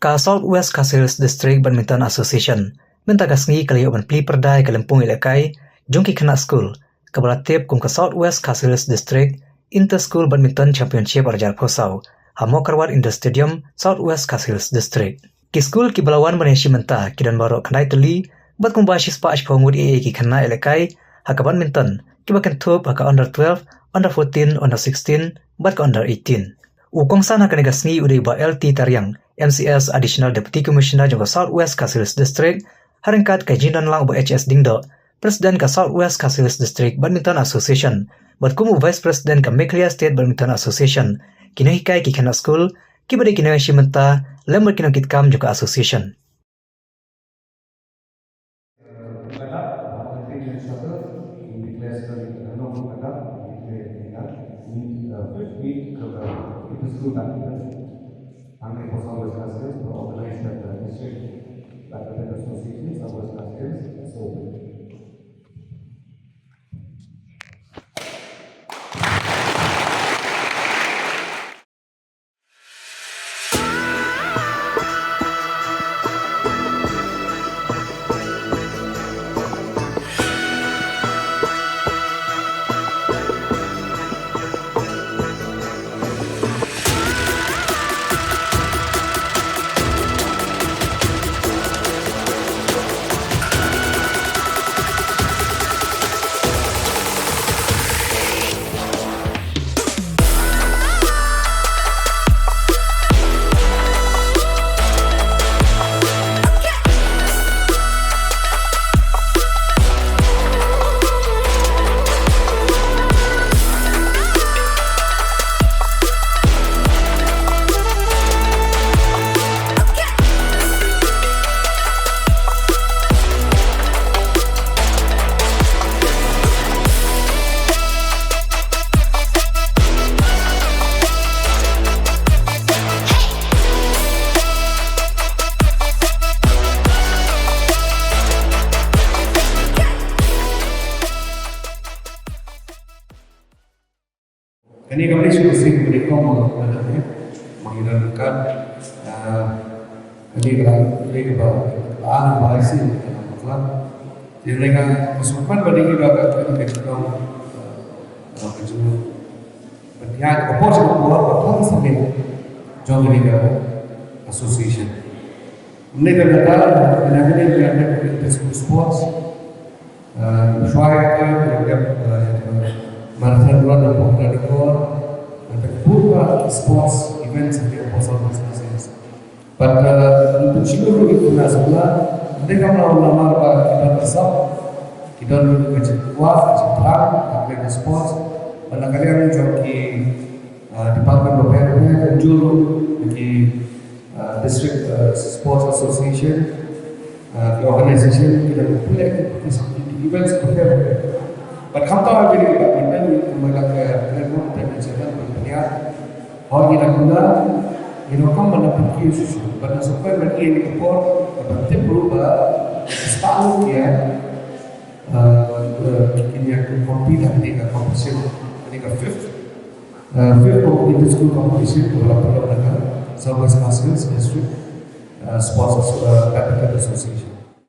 Ka Southwest Castles District Badminton Association minta gasngi kali oban pli perdai ke lempung ilakai jungki kena school kebalatip kum ke Southwest Castles District Inter School Badminton Championship arjar posau hamo karwat in the stadium Southwest Castles District. Ki school ki balawan baneshi menta kidan barok kanai teli bat kum basis pa ashpongud ki kena ilakai haka badminton ki bakan top haka under 12, under 14, under 16 bat ka under 18. Ukong sana kena gasngi udai ba LT Taryang MCS Additional Deputy Commissioner jangka Southwest Castles District haringkat kajian lang ba HS Dingdo Presiden ka Southwest Castles District Badminton Association berkumu Vice President ka Meghalaya State Badminton Association kini hikai ki kena school ki bade kini shimenta lember kini kitkam juga association. Ini kami sudah sering berikan menghilangkan ini kebahan bahasa dalam jadi mereka kesukaan pada kita akan berkembang berjumlah berdialog apa apa sampai jauh ini association mereka berkata benar-benar kita sports marathon run dan popular record dan beberapa sports events yang possible business. Pada untuk seluruh itu nasional, mereka melamar kita bersama, kita dulu kejuaraan, kejuaraan, atlet sports. Pada kalian joki Department of Health, juru di District Sports Association, the organization kita boleh di events berbeda. Berkantor bagi badminton mereka rekod dan jalan berpindah. Orang yang guna, kam mendapat khusus. Pada sampai bagi ini ekor berarti berubah setahun ya. Kini aku kompet dengan kompetisi dengan fifth school competition beberapa negara Southwest Castles District Sports Badminton Association.